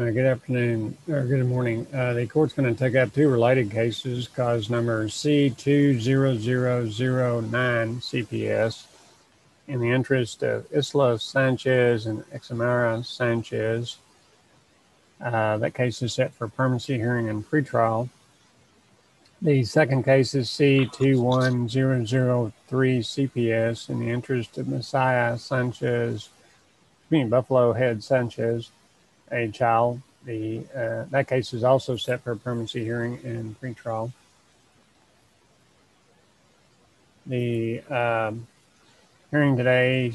Good afternoon, or good morning. The court's going to take up two related cases, cause number C20009 CPS, in the interest of Isla Sanchez and Examara Sanchez. That case is set for permanency hearing and pretrial. The second case is C21003 CPS, in the interest of Messiah Sanchez, Buffalo Head Sanchez, a child. That case is also set for permanency hearing and pretrial. The hearing today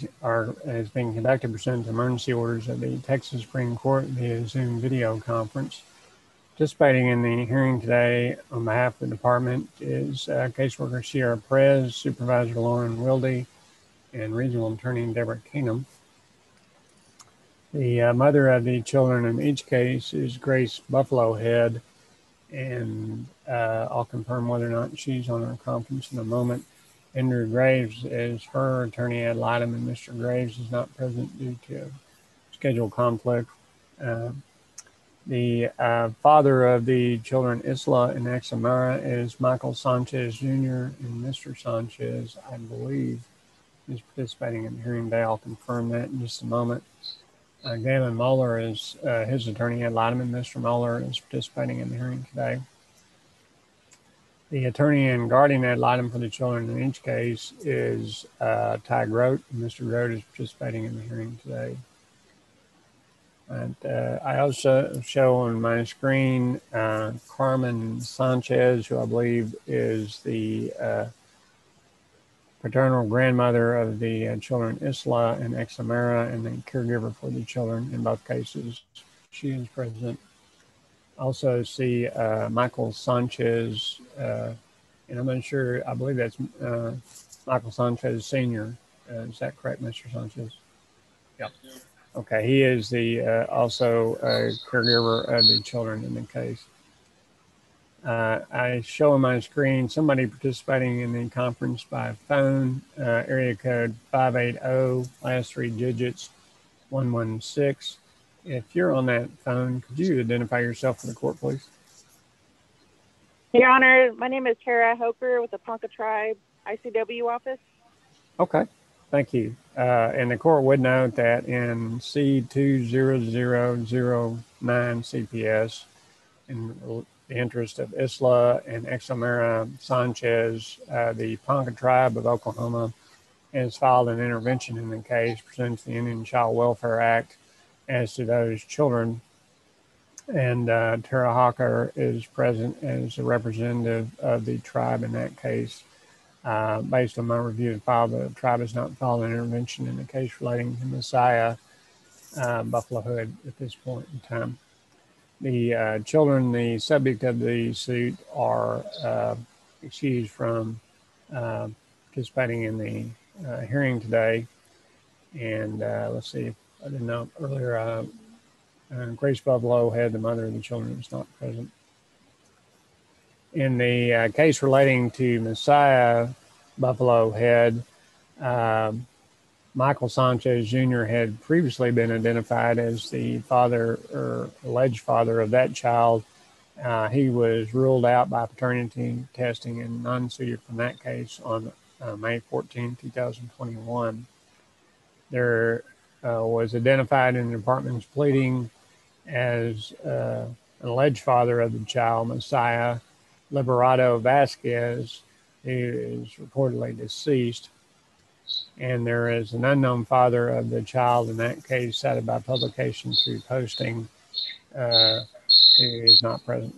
is being conducted pursuant to emergency orders of the Texas Supreme Court via Zoom video conference. Participating in the hearing today on behalf of the department is caseworker Sierra Perez, Supervisor Lauren Wilde, and Regional Attorney Deborah Keenum. The mother of the children in each case is Grace Buffalo Head, and I'll confirm whether or not she's on our conference in a moment. Andrew Graves is her attorney ad litem, and Mr. Graves is not present due to schedule conflict. The father of the children, Isla and Examara, is Michael Sanchez Jr., and Mr. Sanchez, I believe, is participating in the hearing today. I'll confirm that in just a moment. Galen Moeller is his attorney ad litem, and Mr. Moeller is participating in the hearing today. The attorney and guardian ad litem for the children in each case is Ty Grote, and Mr. Grote is participating in the hearing today. And I also show on my screen Carmen Sanchez, who I believe is the paternal grandmother of the children Isla and Examara, and the caregiver for the children in both cases. She is present. Also see Michael Sanchez, and I'm not sure, I believe that's Michael Sanchez Sr. Is that correct, Mr. Sanchez? Yep. Okay, he is the also a caregiver of the children in the case. I show on my screen somebody participating in the conference by phone, area code 580, last three digits, 116. If you're on that phone, could you identify yourself for the court, please? Your Honor, my name is Tara Hoker with the Ponca Tribe ICW office. Okay, thank you. And the court would note that in C20009 CPS, in the interest of Isla and Examara Sanchez, the Ponca Tribe of Oklahoma has filed an intervention in the case pursuant to the Indian Child Welfare Act as to those children. And Tara Hawker is present as a representative of the tribe in that case. Based on my review of the file, the tribe has not filed an intervention in the case relating to Messiah Buffalo Hood at this point in time. The children, the subject of the suit, are excused from participating in the hearing today. And let's see, I didn't know earlier, Grace Buffalo Head, the mother of the children, is not present. In the case relating to Messiah Buffalo Head, Michael Sanchez Jr. had previously been identified as the father or alleged father of that child. He was ruled out by paternity testing and non-suited from that case on May 14, 2021. There was identified in the department's pleading as an alleged father of the child, Messiah Liberato Vasquez, who is reportedly deceased. And there is an unknown father of the child in that case, cited by publication through posting, who is not present.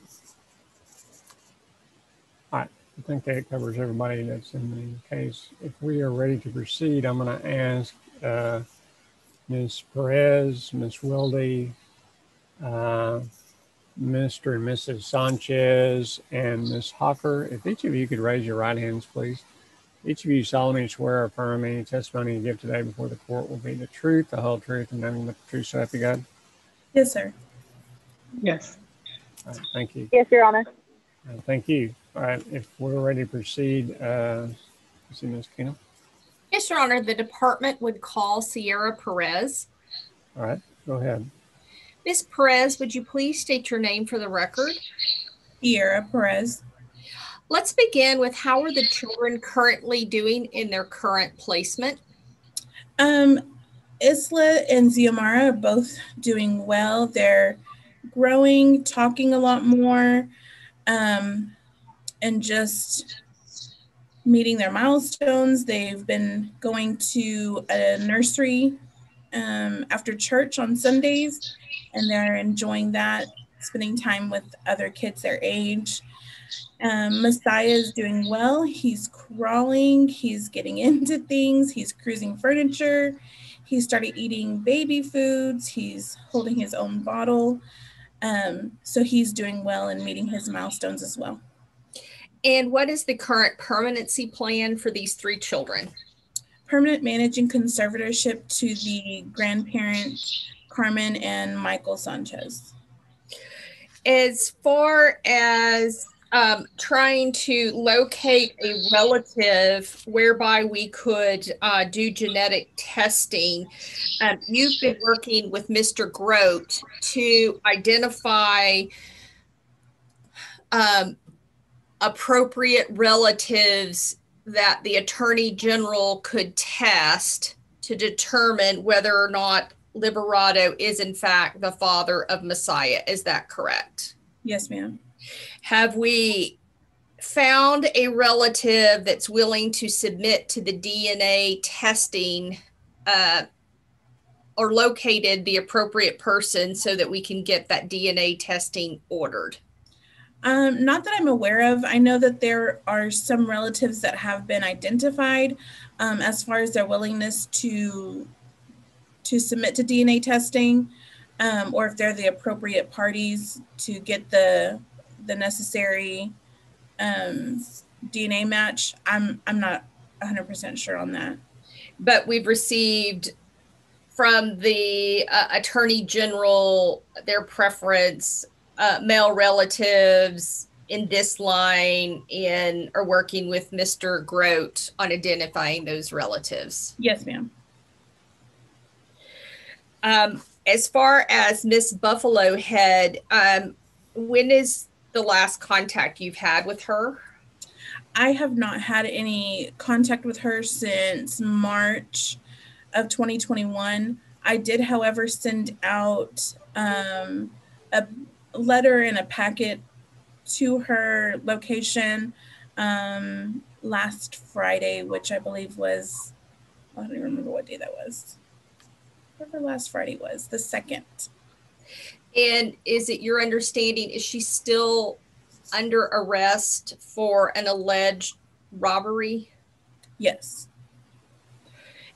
All right, I think that covers everybody that's in the case. If we are ready to proceed, I'm going to ask Ms. Perez, Ms. Wilde, Mr. and Mrs. Sanchez, and Ms. Hawker, if each of you could raise your right hands, please. Each of you solemnly swear or affirm any testimony you give today before the court will be the truth, the whole truth, and nothing but the truth, so help you God? Yes, sir. Yes. All right, thank you. Yes, Your Honor. Thank you. All right, if we're ready to proceed, see Ms. Keenum. Yes, Your Honor, the department would call Sierra Perez. All right, go ahead. Ms. Perez, would you please state your name for the record? Sierra Perez. Let's begin with how are the children currently doing in their current placement? Isla and Xiomara are both doing well. They're growing, talking a lot more, and just meeting their milestones. They've been going to a nursery after church on Sundays, and they're enjoying that, spending time with other kids their age. Messiah is doing well. He's crawling. He's getting into things. He's cruising furniture. He started eating baby foods. He's holding his own bottle. So he's doing well and meeting his milestones as well. And what is the current permanency plan for these 3 children? Permanent managing conservatorship to the grandparents, Carmen and Michael Sanchez. As far as trying to locate a relative whereby we could do genetic testing, you've been working with Mr. Grote to identify appropriate relatives that the Attorney General could test to determine whether or not Liberato is in fact the father of Messiah. Is that correct? Yes, ma'am. Have we found a relative that's willing to submit to the DNA testing or located the appropriate person so that we can get that DNA testing ordered? Not that I'm aware of. I know that there are some relatives that have been identified as far as their willingness to submit to DNA testing, or if they're the appropriate parties to get the necessary DNA match. I'm not 100% sure on that. But we've received from the Attorney General their preference, male relatives in this line, and are working with Mr. Grote on identifying those relatives. Yes, ma'am. As far as Miss Buffalo Head, when is the last contact you've had with her? I have not had any contact with her since March of 2021. I did, however, send out a letter and a packet to her location last Friday, which I believe was, I don't even remember what day that was. Whatever last Friday was, the 2nd. And is it your understanding, is she still under arrest for an alleged robbery? Yes.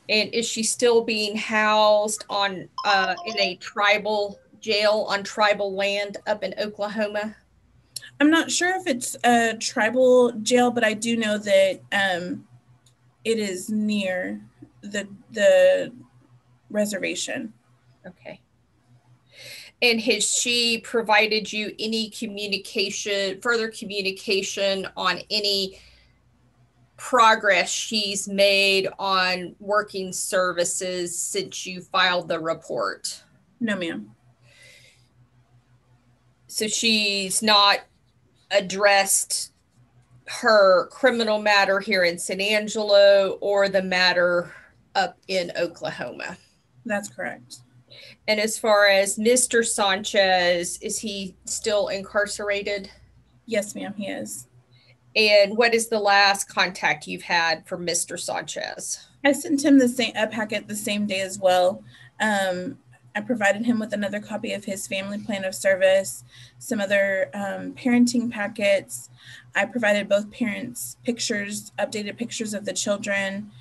And is she still being housed on in a tribal jail on tribal land up in Oklahoma? I'm not sure if it's a tribal jail, but I do know that it is near the reservation. Okay. And has she provided you any communication, further communication on any progress she's made on working services since you filed the report? No, ma'am. So she's not addressed her criminal matter here in San Angelo or the matter up in Oklahoma? That's correct. And as far as Mr. Sanchez, is he still incarcerated? Yes, ma'am, he is. And what is the last contact you've had from Mr. Sanchez? I sent him a packet the same day as well. I provided him with another copy of his family plan of service, some other parenting packets. I provided both parents pictures, updated pictures of the children,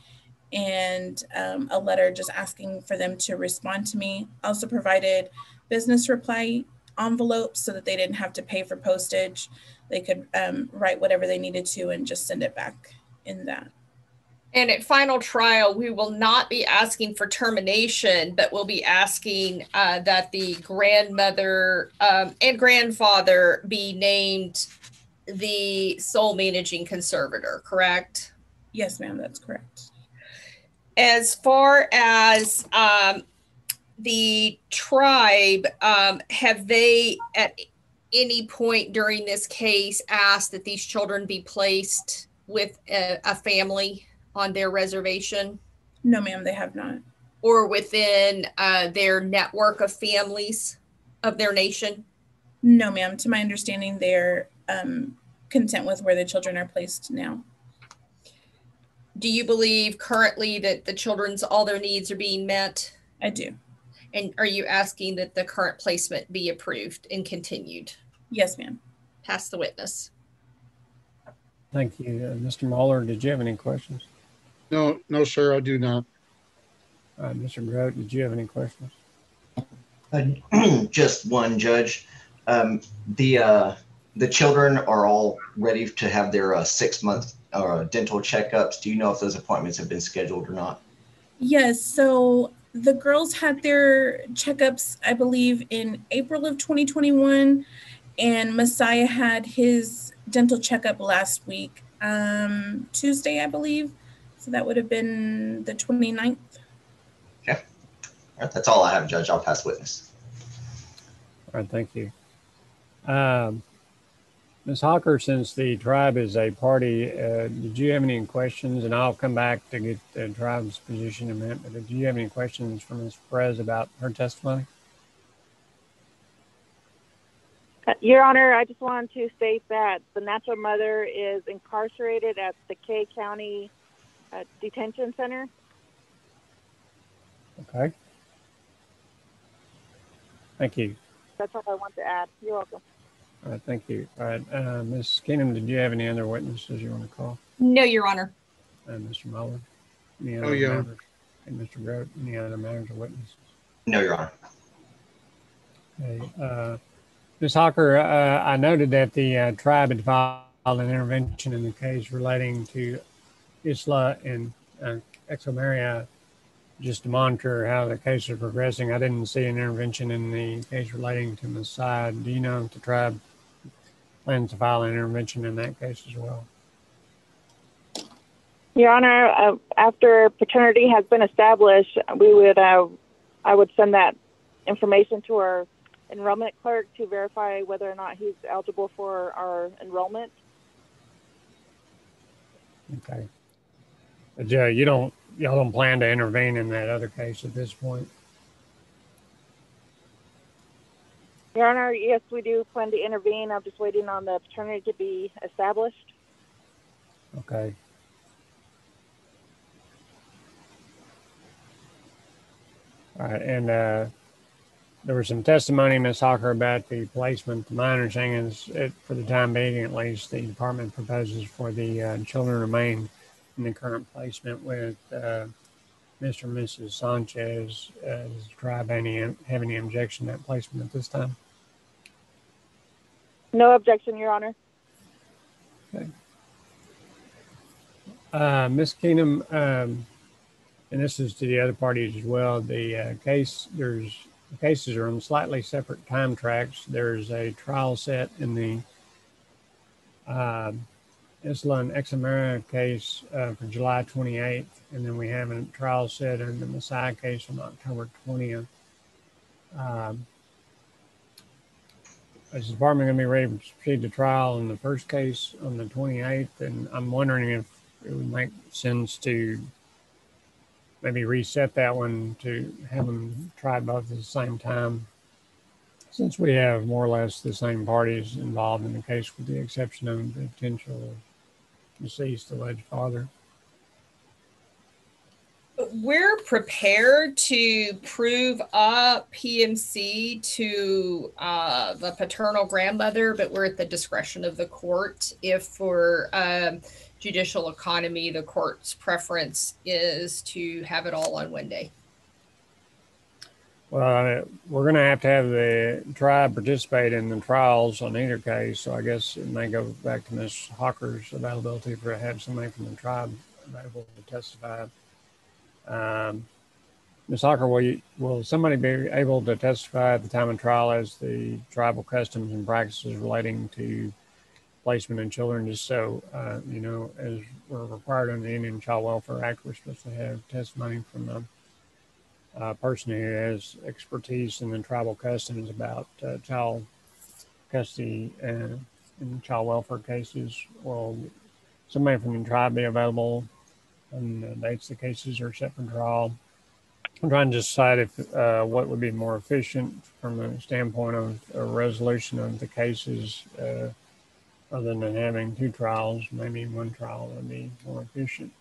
and a letter just asking for them to respond to me. Also provided business reply envelopes so that they didn't have to pay for postage. They could write whatever they needed to and just send it back in that. And at final trial, we will not be asking for termination, but we'll be asking that the grandmother and grandfather be named the sole managing conservator, correct? Yes, ma'am, that's correct. As far as the tribe, have they at any point during this case asked that these children be placed with a family on their reservation? No, ma'am, they have not. Or within their network of families of their nation? No, ma'am. To my understanding, they're content with where the children are placed now. Do you believe currently that the children's all their needs are being met? I do. And are you asking that the current placement be approved and continued? Yes, ma'am. Pass the witness. Thank you. Mr. Mueller, did you have any questions? No, sir, I do not. Mr. Grote, did you have any questions? Just one, Judge. The children are all ready to have their 6-month dental checkups. Do you know if those appointments have been scheduled or not? Yes. So the girls had their checkups, I believe, in April of 2021, and Messiah had his dental checkup last week, Tuesday, I believe. So that would have been the 29th. Okay. All right, that's all I have, Judge. I'll pass witness. All right, thank you. Ms. Hawker, since the tribe is a party, did you have any questions? And I'll come back to get the tribe's position in a minute, but did you have any questions from Ms. Perez about her testimony? Your Honor, I just wanted to state that the natural mother is incarcerated at the Kay County Detention Center. Okay. Thank you. That's all I want to add. You're welcome. All right, thank you. All right, Ms. Keenum, did you have any other witnesses you want to call? No, Your Honor. Mr. Mueller? Any other Oh, yeah. matters? And Mr. Grote, any other matters or witnesses? No, Your Honor. Okay. Ms. Hawker, I noted that the tribe had filed an intervention in the case relating to Isla and Exomeria, just to monitor how the case is progressing. I didn't see an intervention in the case relating to Messiah. Do you know if the tribe plans to file an intervention in that case as well? Your Honor, after paternity has been established, I would send that information to our enrollment clerk to verify whether or not he's eligible for our enrollment. Okay. But y'all don't plan to intervene in that other case at this point? Your Honor, yes, we do plan to intervene. I'm just waiting on the paternity to be established. Okay. All right, and there was some testimony, Ms. Hawker, about the placement. My understanding is, for the time being at least, the department proposes for the children to remain in the current placement with Mr. and Mrs. Sanchez. Does the tribe have any objection to that placement at this time? No objection, Your Honor. Okay. Ms. Keenum, and this is to the other parties as well, the cases are on slightly separate time tracks. There's a trial set in the Isla and Exomeria case for July 28th, and then we have a trial set in the Messiah case on October 20th. Is the department going to be ready to proceed to trial in the first case on the 28th? And I'm wondering if it would make sense to maybe reset that one to have them tried both at the same time, since we have more or less the same parties involved in the case, with the exception of the potential deceased alleged father. We're prepared to prove up PMC to the paternal grandmother, but we're at the discretion of the court. If for judicial economy, the court's preference is to have it all on one day. Well, we're going to have the tribe participate in the trials on either case, so I guess it may go back to Ms. Hawker's availability for have somebody from the tribe available to testify. Ms. Hawker, will somebody be able to testify at the time of trial as the tribal customs and practices relating to placement in children, just so, as we're required under the Indian Child Welfare Act, we're supposed to have testimony from a person who has expertise in the tribal customs about child custody and child welfare cases. Will somebody from the tribe be available on the dates the cases are set for trial? I'm trying to decide if what would be more efficient from the standpoint of a resolution of the cases, other than having two trials. Maybe one trial would be more efficient.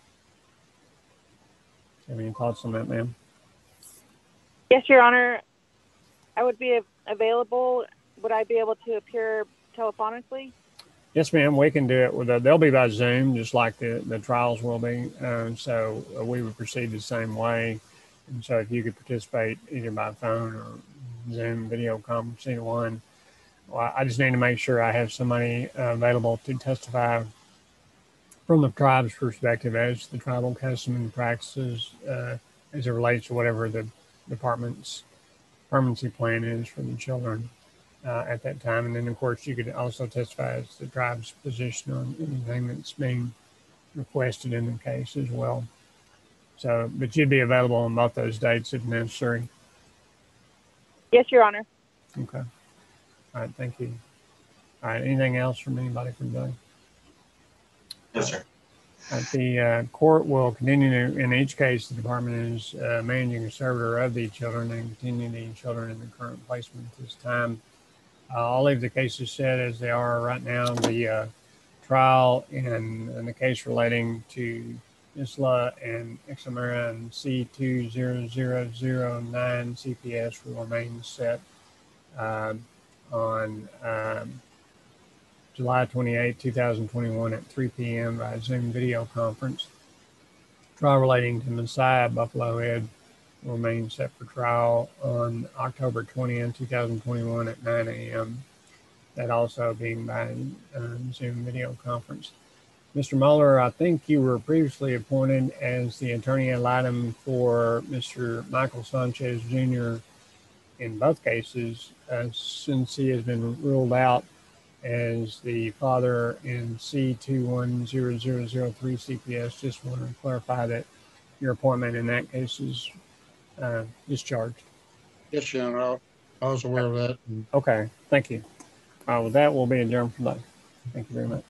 Have any thoughts on that, ma'am? Yes, Your Honor. I would be available. Would I be able to appear telephonically? Yes, ma'am. We can do it with they'll be by Zoom, just like the trials will be. So we would proceed the same way. And so if you could participate either by phone or Zoom video conference, either one. Well, I just need to make sure I have somebody available to testify from the tribe's perspective as the tribal custom and practices as it relates to whatever the department's permanency plan is for the children at that time. And then, of course, you could also testify as the tribe's position on anything that's being requested in the case as well. So, but you'd be available on both those dates if necessary. Yes, Your Honor. Okay. All right. Thank you. All right. Anything else from anybody for today? No, sir. The court will continue to, in each case, the department is managing a servitor of the children and continue the children in the current placement at this time. I'll leave the cases set as they are right now. The trial and the case relating to Isla and Examera and C20009 CPS will remain set on July 28, 2021 at 3 p.m. by Zoom video conference. Trial relating to Messiah Buffalo Head will remain set for trial on October 20th, 2021 at 9 a.m. That also being by Zoom video conference. Mr. Mueller, I think you were previously appointed as the attorney ad litem for Mr. Michael Sanchez Jr. in both cases, since he has been ruled out as the father in C210003 CPS. Just want to clarify that your appointment in that case is discharged. Yes, Your Honor. I was aware of that. Okay, thank you. With that, we'll be adjourned for today. Thank you very much.